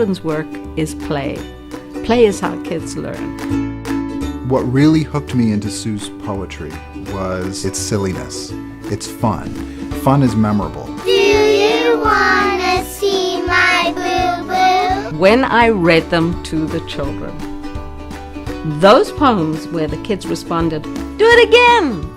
children's work is play. Play is how kids learn. What really hooked me into Sue's poetry was its silliness. It's fun. Fun is memorable. Do you wanna see my boo-boo? When I read them to the children, those poems where the kids responded, "Do it again!"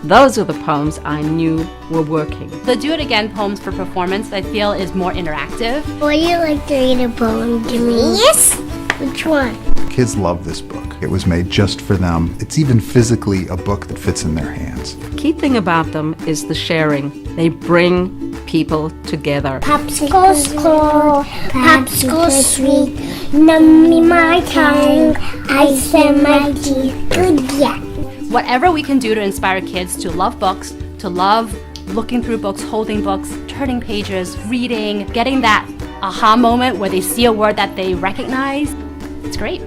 Those are the poems I knew were working. The Do It Again poems for performance, I feel, is more interactive. Would you like to read a poem to me? Yes. Which one? Kids love this book. It was made just for them. It's even physically a book that fits in their hands. Key thing about them is the sharing. They bring people together. Popsicles cold, popsicles sweet, nummy my tongue, ice in my teeth. Good, yeah. Whatever we can do to inspire kids to love books, to love looking through books, holding books, turning pages, reading, getting that aha moment where they see a word that they recognize, it's great.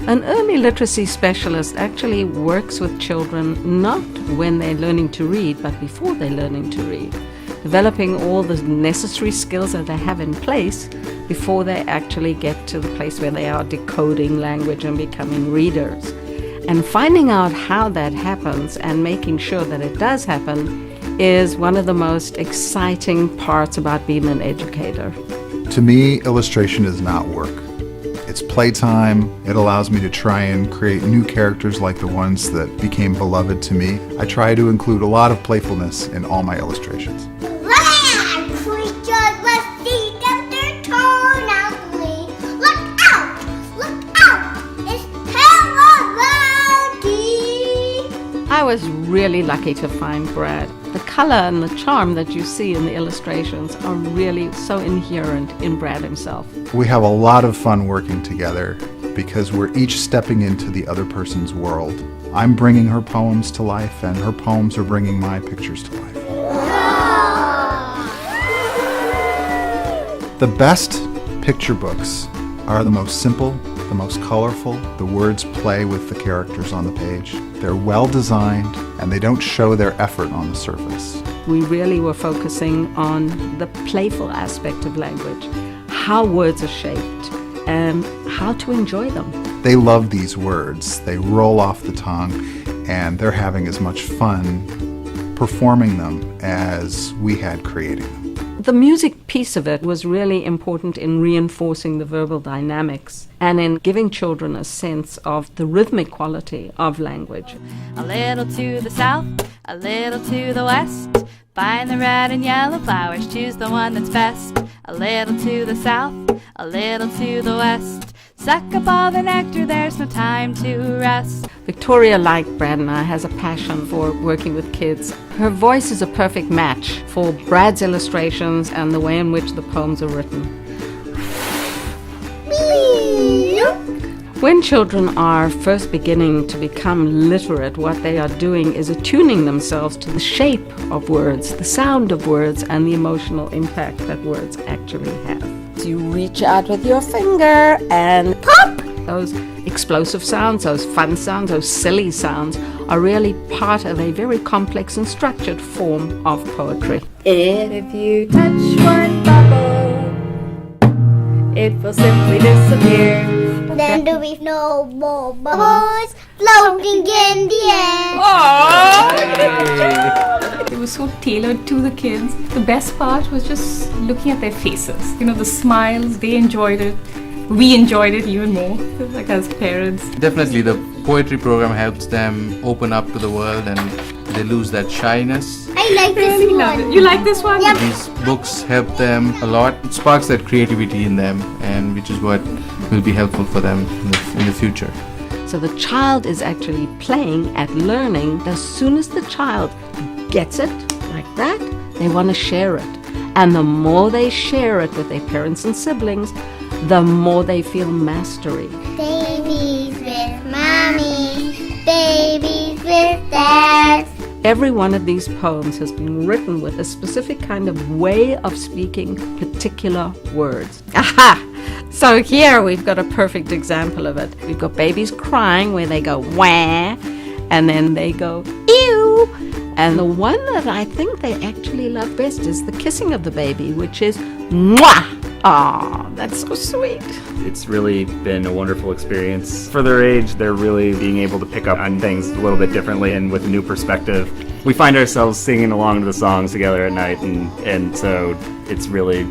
An early literacy specialist actually works with children not when they're learning to read, but before they're learning to read, developing all the necessary skills that they have in place before they actually get to the place where they are decoding language and becoming readers. And finding out how that happens and making sure that it does happen is one of the most exciting parts about being an educator. To me, illustration is not work. It's playtime. It allows me to try and create new characters like the ones that became beloved to me. I try to include a lot of playfulness in all my illustrations. Land creatures must see them their turn ugly. Look out! Look out! It's Terrority! I was really lucky to find Brad. The color and the charm that you see in the illustrations are really so inherent in Brad himself. We have a lot of fun working together because we're each stepping into the other person's world. I'm bringing her poems to life, and her poems are bringing my pictures to life. The best picture books are the most simple, the most colorful. The words play with the characters on the page. They're well designed, and they don't show their effort on the surface. We really were focusing on the playful aspect of language, how words are shaped, and how to enjoy them. They love these words. They roll off the tongue, and they're having as much fun performing them as we had creating them. The music piece of it was really important in reinforcing the verbal dynamics and in giving children a sense of the rhythmic quality of language. A little to the south, a little to the west. Find the red and yellow flowers, choose the one that's best. A little to the south, a little to the west. Suck up all the nectar, there's no time to rest. Victoria, like Brad and I, has a passion for working with kids. Her voice is a perfect match for Brad's illustrations and the way in which the poems are written. When children are first beginning to become literate, what they are doing is attuning themselves to the shape of words, the sound of words, and the emotional impact that words actually have. You reach out with your finger and pop! Those explosive sounds, those fun sounds, those silly sounds are really part of a very complex and structured form of poetry. If you touch one bubble, it will simply disappear. Then there will be no more bubbles floating in the air. It was so tailored to the kids. The best part was just looking at their faces. You know, the smiles, they enjoyed it. We enjoyed it even more, like as parents. Definitely the poetry program helps them open up to the world and they lose that shyness. I like this one. You like this one? Yep. These books help them a lot. It sparks that creativity in them, and which is what will be helpful for them in the future. So the child is actually playing at learning. As soon as the child gets it like that, they want to share it. And the more they share it with their parents and siblings, the more they feel mastery. Babies with mommy, babies with dad. Every one of these poems has been written with a specific kind of way of speaking particular words. Aha! So here we've got a perfect example of it. We've got babies crying where they go wah, and then they go ew. And the one that I think they actually love best is the kissing of the baby, which is mwah. Aw, that's so sweet. It's really been a wonderful experience. For their age, they're really being able to pick up on things a little bit differently and with a new perspective. We find ourselves singing along to the songs together at night, and so it's really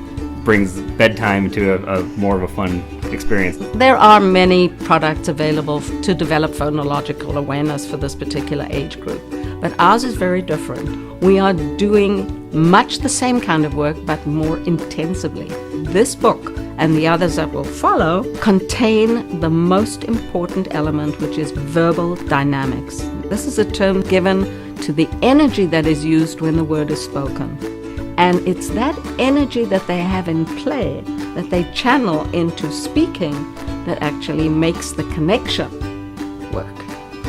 brings bedtime to a more of a fun experience. There are many products available to develop phonological awareness for this particular age group, but ours is very different. We are doing much the same kind of work, but more intensively. This book and the others that will follow contain the most important element, which is verbal dynamics. This is a term given to the energy that is used when the word is spoken. And it's that energy that they have in play, that they channel into speaking, that actually makes the connection work.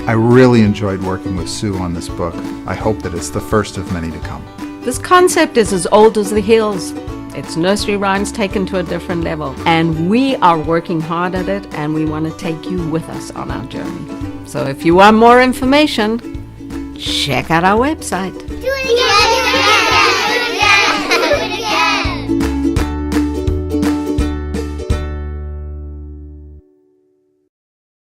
I really enjoyed working with Sue on this book. I hope that it's the first of many to come. This concept is as old as the hills. It's nursery rhymes taken to a different level. And we are working hard at it, and we want to take you with us on our journey. So if you want more information, check out our website.